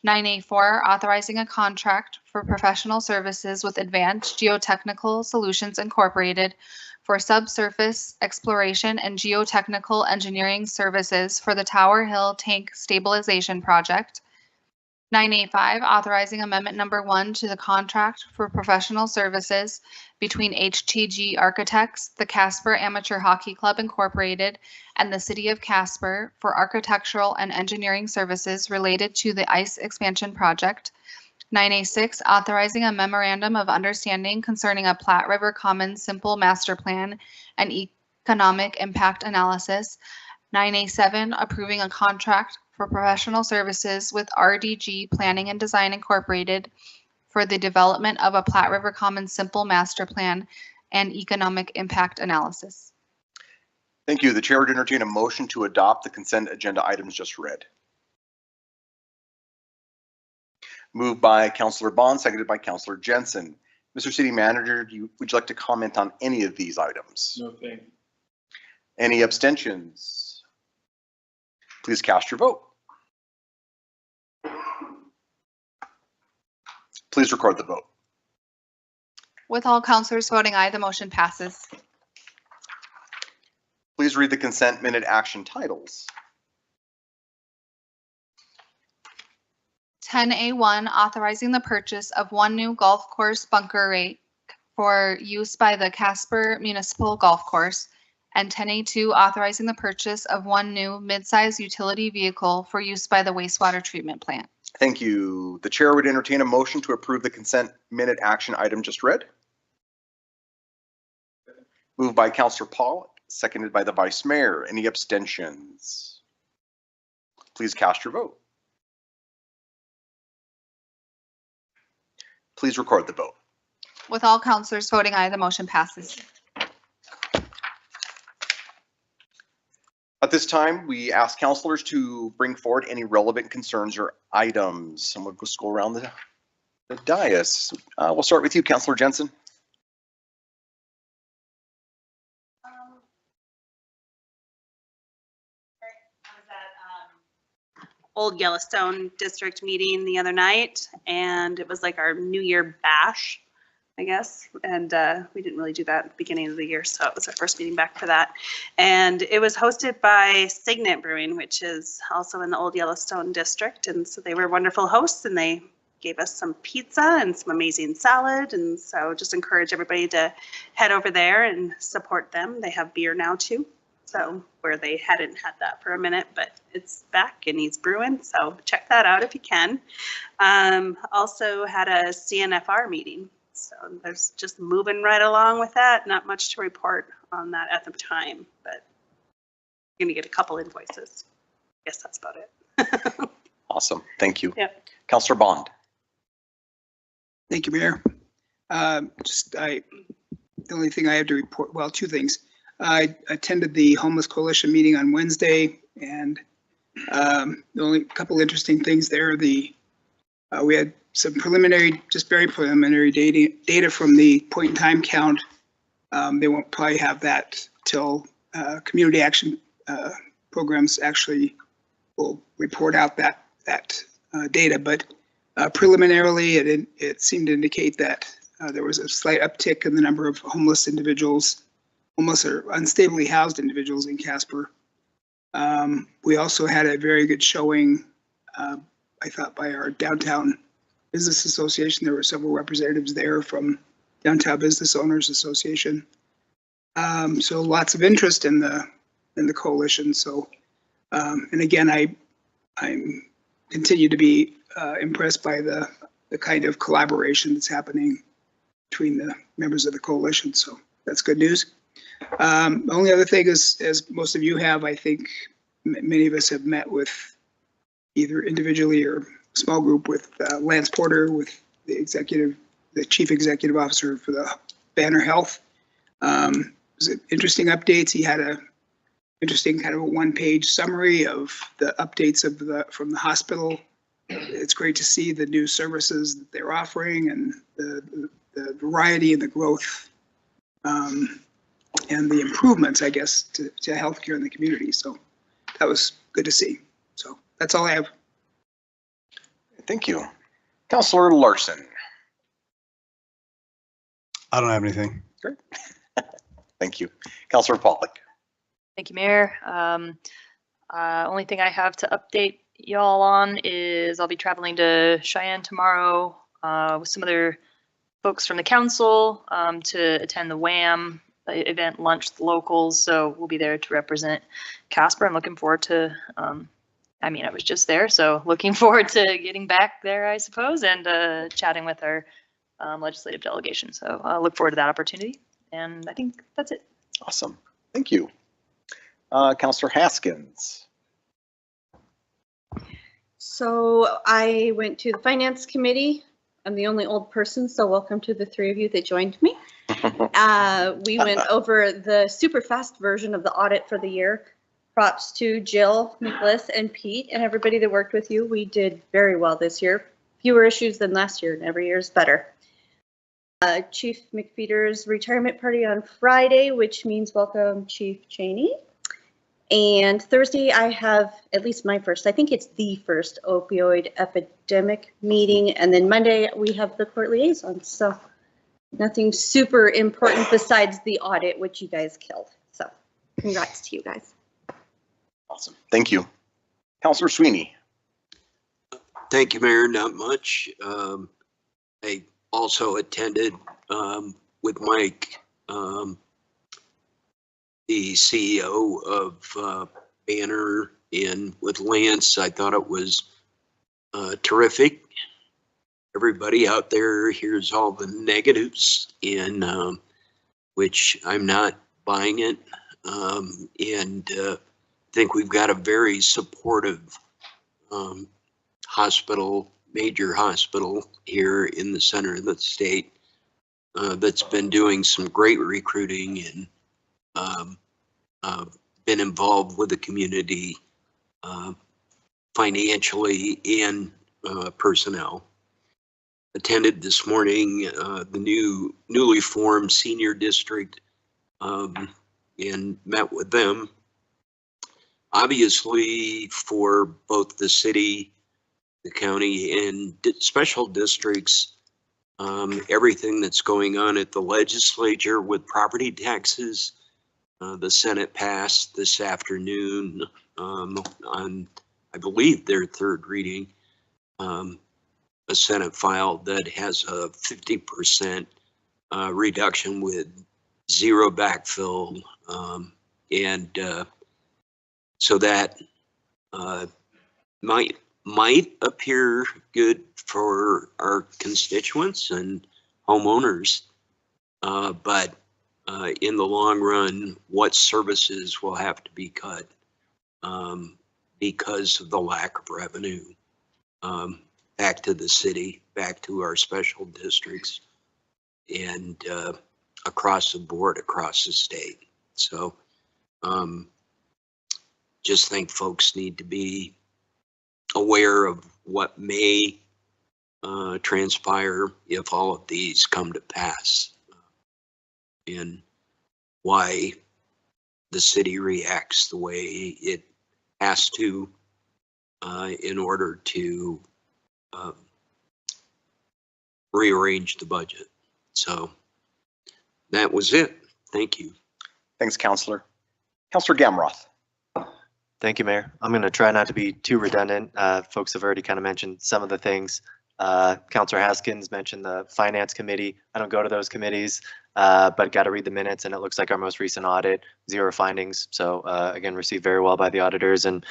Speaker 3: 9A4, authorizing a contract for professional services with Advanced Geotechnical Solutions Incorporated for subsurface exploration and geotechnical engineering services for the Tower Hill Tank Stabilization Project. 985, authorizing amendment number 1 to the contract for professional services between HTG Architects, the Casper Amateur Hockey Club Incorporated, and the City of Casper for architectural and engineering services related to the ice expansion project. 986, authorizing a memorandum of understanding concerning a Platte River Commons Simple Master Plan and economic impact analysis. 987, approving a contract for professional services with RDG Planning and Design Incorporated for the development of a Platte River Commons Simple Master Plan and economic impact analysis.
Speaker 1: Thank you. The chair would entertain a motion to adopt the consent agenda items just read. Moved by Councillor Bond, seconded by Councillor Jensen. Mr. City Manager, would you like to comment on any of these items?
Speaker 11: No, thank you.
Speaker 1: Any abstentions? Please cast your vote. Please record the vote.
Speaker 3: With all councilors voting aye, the motion passes.
Speaker 1: Please read the consent minute action titles.
Speaker 3: 10A1, authorizing the purchase of 1 new golf course bunker rake for use by the Casper Municipal Golf Course. And 10A2, authorizing the purchase of 1 new mid-size utility vehicle for use by the wastewater treatment plant.
Speaker 1: Thank you. The chair would entertain a motion to approve the consent minute action item just read. Moved by Councillor Pollock, seconded by the Vice Mayor. Any abstentions? Please cast your vote. Please record the vote.
Speaker 3: With all councilors voting aye, the motion passes.
Speaker 1: At this time, we ask councilors to bring forward any relevant concerns or items. And we'll just go around the dais. We'll start with you, Councillor Jensen.
Speaker 13: Old Yellowstone district meeting the other night, and it was like our New Year bash, I guess. And we didn't really do that at the beginning of the year, so it was our first meeting back for that. And it was hosted by Signet Brewing, which is also in the Old Yellowstone district. And so they were wonderful hosts, and they gave us some pizza and some amazing salad. And so just encourage everybody to head over there and support them. They have beer now too. So where they hadn't had that for a minute, but it's back and he's brewing. So check that out if you can. Also had a CNFR meeting. So there's just moving right along with that. Not much to report on that at the time, but you're gonna get a couple invoices. I guess that's about it.
Speaker 1: Awesome. Thank you.
Speaker 13: Yep.
Speaker 1: Councillor Bond.
Speaker 14: Thank you, Mayor. The only thing I have to report, well, 2 things. I attended the Homeless Coalition meeting on Wednesday, and the only couple interesting things there, we had some preliminary, just very preliminary data from the point in time count. They won't probably have that till community action programs actually will report out that data, but preliminarily it seemed to indicate that there was a slight uptick in the number of homeless individuals, homeless or unstably housed individuals in Casper. We also had a very good showing, I thought, by our Downtown Business Association. There were several representatives there from Downtown Business Owners Association. So lots of interest in the coalition. So, and again, I'm continue to be impressed by the kind of collaboration that's happening between the members of the coalition. So that's good news. The only other thing is, as most of you have, I think many of us have met with either individually or small group with Lance Porter, with the chief executive officer for the Banner Health. It was interesting updates. He had a interesting kind of a 1-page summary of the updates from the hospital. It's great to see the new services that they're offering and the variety and the growth and the improvements, I guess, to healthcare in the community. So that was good to see. So that's all I have.
Speaker 1: Thank you. Councillor Larson.
Speaker 15: I don't have anything.
Speaker 1: Great. Thank you. Councillor Pollock.
Speaker 6: Thank you, Mayor. Only thing I have to update y'all on is I'll be traveling to Cheyenne tomorrow with some other folks from the council to attend the WHAM event, lunch with the locals. So we'll be there to represent Casper. I'm looking forward to, I mean, I was just there, so looking forward to getting back there, I suppose, and chatting with our legislative delegation. So I look forward to that opportunity. And I think that's it.
Speaker 1: Awesome. Thank you. Counselor Haskins.
Speaker 15: So I went to the Finance Committee. I'm the only old person, so welcome to the three of you that joined me. We went over the super fast version of the audit for the year. Props to Jill, Nicholas, and Pete, and everybody that worked with you. We did very well this year. Fewer issues than last year, and every year is better. Chief McFeeder's retirement party on Friday, which means welcome Chief Cheney. And Thursday, I have at least my first, I think it's the first opioid epidemic meeting. And then Monday, we have the court liaison. So nothing super important besides the audit, which you guys killed. So congrats to you guys.
Speaker 1: Awesome. Thank you. Counselor Sweeney.
Speaker 8: Thank you, Mayor. Not much. I also attended with Mike, the CEO of Banner, and with Lance. I thought it was terrific. Everybody out there hears all the negatives, and which I'm not buying it. And I think we've got a very supportive hospital, major hospital here in the center of the state that's been doing some great recruiting and been involved with the community financially and personnel. Attended this morning the newly formed senior district and met with them. Obviously, for both the city, the county, and special districts, everything that's going on at the legislature with property taxes, the Senate passed this afternoon on, I believe, their third reading, a Senate file that has a 50% reduction with zero backfill, and so that might appear good for our constituents and homeowners, but in the long run, what services will have to be cut because of the lack of revenue back to the city, back to our special districts, and across the board, across the state. So just think folks need to be aware of what may transpire if all of these come to pass, and why the city reacts the way it has to in order to rearrange the budget. So that was it. Thank you.
Speaker 1: Thanks, Counselor. Counselor Gamroth.
Speaker 16: Thank you, Mayor. I'm going to try not to be too redundant. Folks have already kind of mentioned some of the things. Counselor Haskins mentioned the Finance Committee. I don't go to those committees, but got to read the minutes, and it looks like our most recent audit, 0 findings. So again, received very well by the auditors, and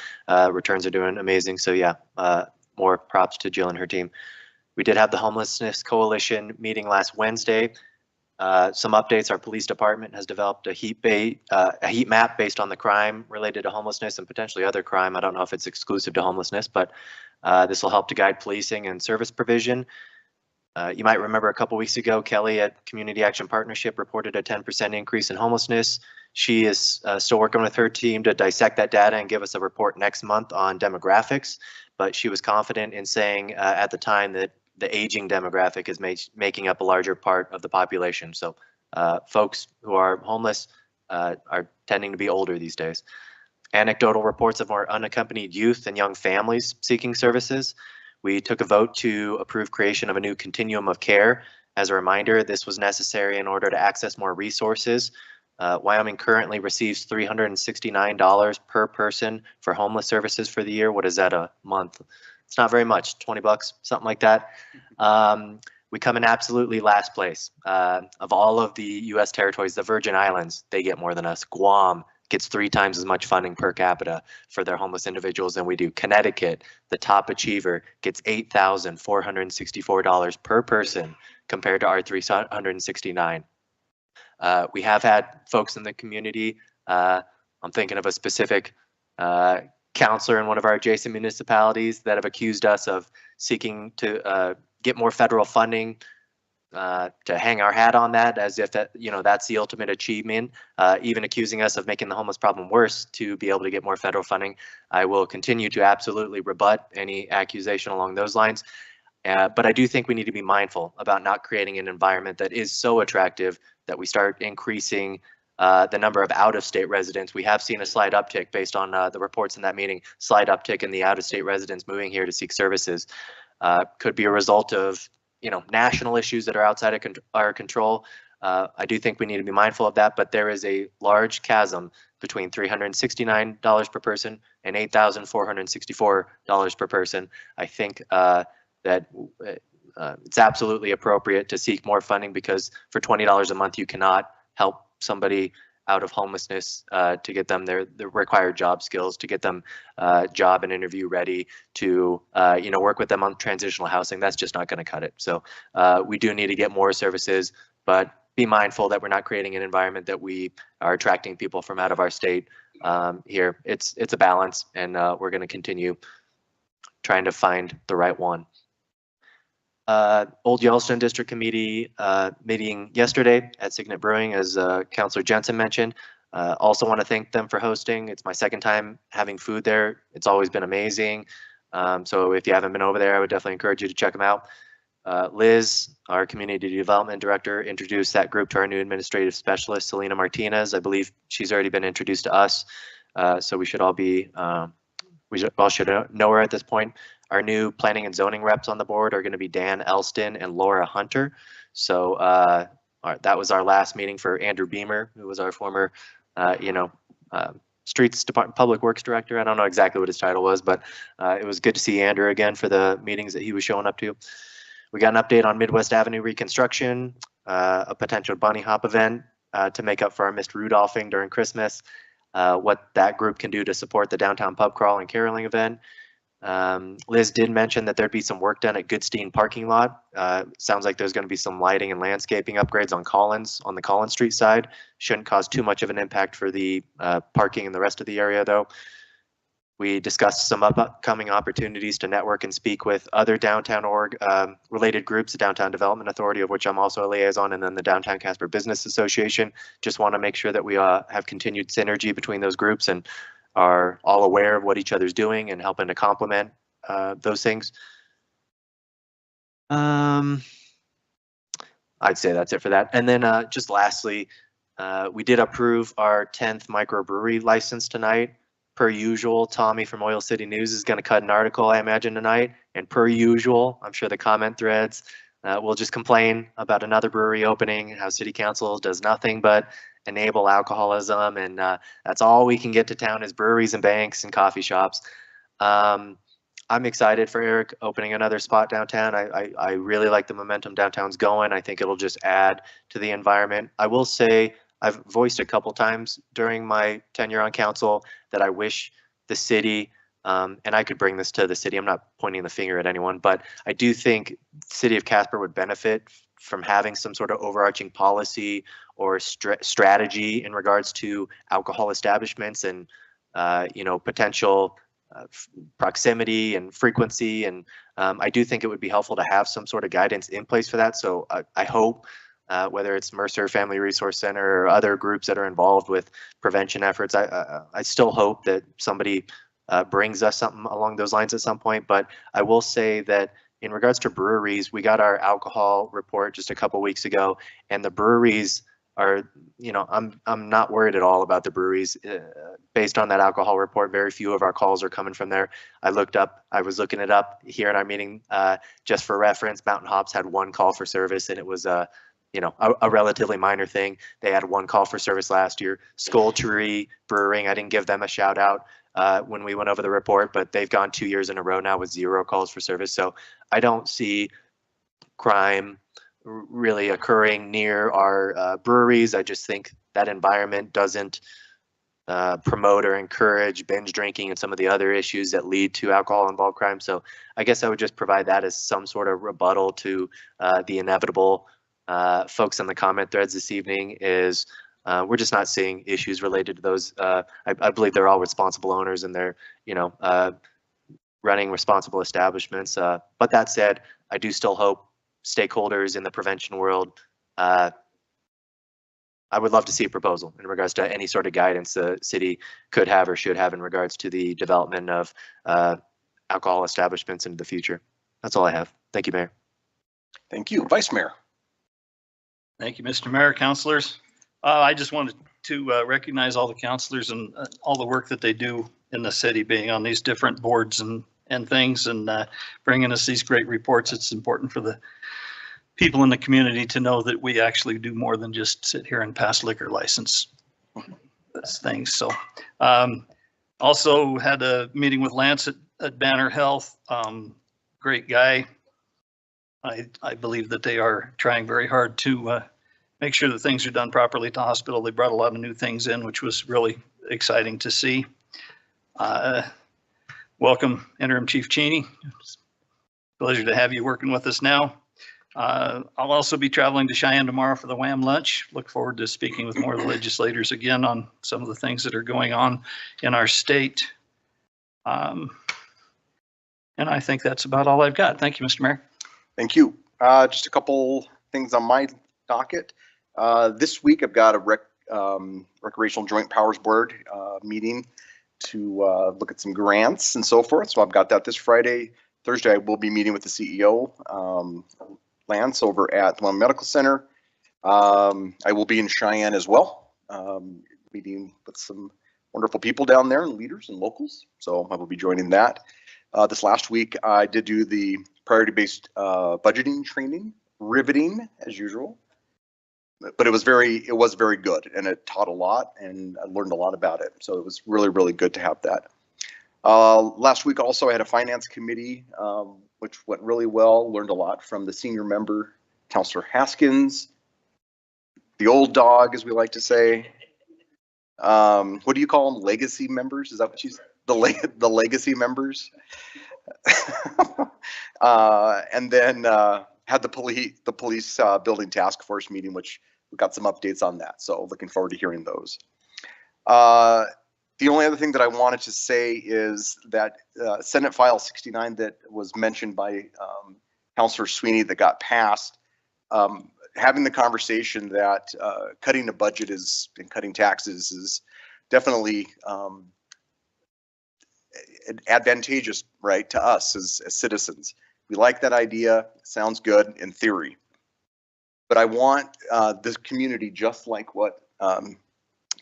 Speaker 16: returns are doing amazing. So yeah, more props to Jill and her team. We did have the Homelessness Coalition meeting last Wednesday. Some updates: our police department has developed a heat map based on the crime related to homelessness and potentially other crime. I don't know if it's exclusive to homelessness, but this will help to guide policing and service provision. You might remember a couple weeks ago, Kelly at Community Action Partnership reported a 10% increase in homelessness. She is still working with her team to dissect that data and give us a report next month on demographics, but she was confident in saying at the time that the aging demographic is making up a larger part of the population. So folks who are homeless are tending to be older these days. Anecdotal reports of more unaccompanied youth and young families seeking services. We took a vote to approve creation of a new continuum of care. As a reminder, this was necessary in order to access more resources Wyoming currently receives $369 per person for homeless services for the year. What is that a month? It's not very much, 20 bucks, something like that. We come in absolutely last place. Of all of the U.S. territories, the Virgin Islands, they get more than us. Guam gets 3 times as much funding per capita for their homeless individuals than we do. Connecticut, the top achiever, gets $8,464 per person compared to our $369. We have had folks in the community. I'm thinking of a specific counselor in one of our adjacent municipalities that have accused us of seeking to get more federal funding, to hang our hat on that as if that, that's the ultimate achievement, even accusing us of making the homeless problem worse to be able to get more federal funding. I will continue to absolutely rebut any accusation along those lines. But I do think we need to be mindful about not creating an environment that is so attractive that we start increasing the number of out-of-state residents. We have seen a slight uptick based on the reports in that meeting, slight uptick in the out-of-state residents moving here to seek services. Could be a result of national issues that are outside of our control. I do think we need to be mindful of that, but there is a large chasm between $369 per person and $8,464 per person. I think that it's absolutely appropriate to seek more funding, because for $20 a month, you cannot help somebody out of homelessness to get them their required job skills, to get them job and interview ready, to work with them on transitional housing. That's just not going to cut it. So we do need to get more services, but be mindful that we're not creating an environment that we are attracting people from out of our state here. It's a balance, and we're going to continue trying to find the right one. Old Yellowstone District Committee meeting yesterday at Signet Brewing, as Councilor Jensen mentioned. Also want to thank them for hosting. It's my second time having food there. It's always been amazing. So if you haven't been over there, I would definitely encourage you to check them out. Liz, our Community Development Director, introduced that group to our new administrative specialist, Selena Martinez. I believe she's already been introduced to us. So we should all be, we all should know her at this point. Our new planning and zoning reps on the board are going to be Dan Elston and Laura Hunter. So that was our last meeting for Andrew Beamer, who was our former, Streets Department Public Works Director. I don't know exactly what his title was, but it was good to see Andrew again for the meetings that he was showing up to. We got an update on Midwest Avenue reconstruction, a potential bunny hop event to make up for our missed Rudolphing during Christmas, what that group can do to support the downtown pub crawl and caroling event. Liz did mention that there'd be some work done at Goodstein parking lot. Sounds like there's going to be some lighting and landscaping upgrades on the Collins Street side. Shouldn't cause too much of an impact for the parking in the rest of the area, though. We discussed some upcoming opportunities to network and speak with other downtown related groups, the Downtown Development Authority, of which I'm also a liaison, and then the Downtown Casper Business Association. Just want to make sure that we have continued synergy between those groups and are all aware of what each other's doing and helping to complement those things. I'd say that's it for that. And then just lastly, we did approve our 10th microbrewery license tonight. Per usual, Tommy from Oil City News is going to cut an article, I imagine, tonight. And per usual, I'm sure the comment threads will just complain about another brewery opening, how city council does nothing but enable alcoholism, and that's all we can get to town is breweries and banks and coffee shops. I'm excited for Eric opening another spot downtown. I really like the momentum downtown's going. I think it'll just add to the environment. I will say I've voiced a couple times during my tenure on council that I wish the city, and I could bring this to the city, I'm not pointing the finger at anyone, but I do think the city of Casper would benefit from having some sort of overarching policy or strategy in regards to alcohol establishments and potential proximity and frequency. And I do think it would be helpful to have some sort of guidance in place for that. So I hope whether it's Mercer Family Resource Center or other groups that are involved with prevention efforts, I still hope that somebody brings us something along those lines at some point. But I will say that in regards to breweries, we got our alcohol report just a couple weeks ago, and the breweries are, I'm not worried at all about the breweries. Based on that alcohol report, very few of our calls are coming from there. I was looking it up here in our meeting just for reference. Mountain Hops had one call for service, and it was a relatively minor thing. They had one call for service last year. Skull Tree Brewing, I didn't give them a shout out when we went over the report, but they've gone 2 years in a row now with 0 calls for service. So I don't see crime really occurring near our breweries. I just think that environment doesn't promote or encourage binge drinking and some of the other issues that lead to alcohol involved crime. So I guess I would just provide that as some sort of rebuttal to the inevitable folks in the comment threads this evening is we're just not seeing issues related to those. I believe they're all responsible owners and they're, running responsible establishments. But that said, I do still hope stakeholders in the prevention world, I would love to see a proposal in regards to any sort of guidance the city could have or should have in regards to the development of alcohol establishments into the future. That's all I have. Thank you, Mayor.
Speaker 1: Thank you. Vice Mayor.
Speaker 7: Thank you, Mr. Mayor, councilors. I just wanted to recognize all the councilors and all the work that they do in the city, being on these different boards and things and bringing us these great reports. It's important for the people in the community to know that we actually do more than just sit here and pass liquor license things. So also had a meeting with Lance at Banner Health. Great guy. I believe that they are trying very hard to make sure that things are done properly at the hospital. They brought a lot of new things in, which was really exciting to see. Welcome, Interim Chief Cheney. It's a pleasure to have you working with us now. I'll also be traveling to Cheyenne tomorrow for the WHAM lunch. Look forward to speaking with more of the legislators again on some of the things that are going on in our state. And I think that's about all I've got. Thank you, Mr. Mayor.
Speaker 1: Thank you. Just a couple things on my docket. This week I've got a Recreational Joint Powers Board meeting to look at some grants and so forth. So I've got that this Friday. Thursday I will be meeting with the CEO, Lance, over at the One Medical Center. I will be in Cheyenne as well, meeting with some wonderful people down there and leaders and locals. So I will be joining that. This last week I did do the priority-based budgeting training, riveting as usual, but it was very good and it taught a lot and I learned a lot about it. So it was really, really good to have that. Last week also I had a finance committee, which went really well, learned a lot from the senior member, Councilor Haskins, the old dog, as we like to say. What do you call them? Legacy members? Is that what you said? The legacy members? And then had the police building task force meeting, which we got some updates on that. So looking forward to hearing those. The only other thing that I wanted to say is that Senate File 69 that was mentioned by Councilor Sweeney that got passed, having the conversation that cutting the budget and cutting taxes is definitely advantageous, right, to us as citizens. We like that idea. It sounds good in theory. But I want this community, just like what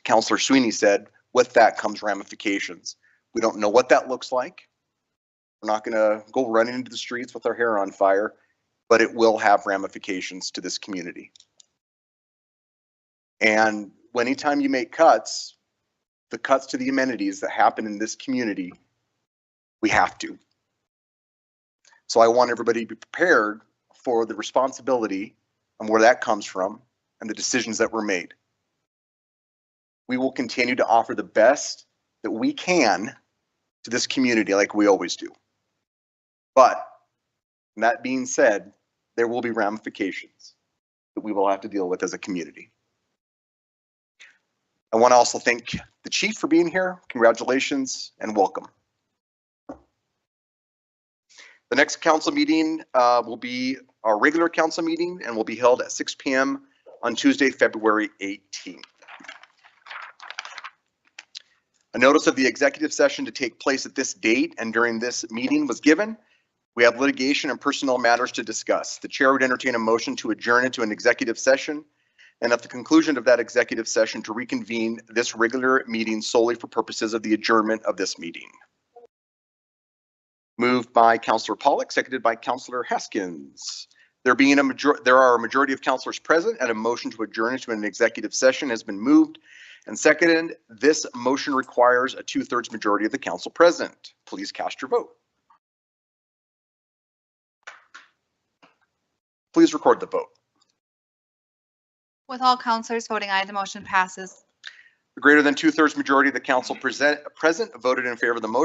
Speaker 1: Councilor Sweeney said, with that comes ramifications. We don't know what that looks like. We're not going to go running into the streets with our hair on fire, but it will have ramifications to this community. And anytime you make cuts, the cuts to the amenities that happen in this community, we have to. So I want everybody to be prepared for the responsibility and where that comes from and the decisions that were made. We will continue to offer the best that we can to this community like we always do. But that being said, there will be ramifications that we will have to deal with as a community. I want to also thank the chief for being here. Congratulations and welcome. The next council meeting will be our regular council meeting and will be held at 6 p.m. on Tuesday, February 18th. A notice of the executive session to take place at this date and during this meeting was given. We have litigation and personnel matters to discuss. The chair would entertain a motion to adjourn into an executive session, and at the conclusion of that executive session to reconvene this regular meeting solely for purposes of the adjournment of this meeting. Moved by Councilor Pollack, seconded by Councilor Haskins. There are a majority of councilors present and a motion to adjourn into an executive session has been moved and seconded. This motion requires a 2/3 majority of the council present. Please cast your vote. Please record the vote.
Speaker 3: With all councilors voting aye, the motion passes.
Speaker 1: A greater than 2/3 majority of the council present voted in favor of the motion.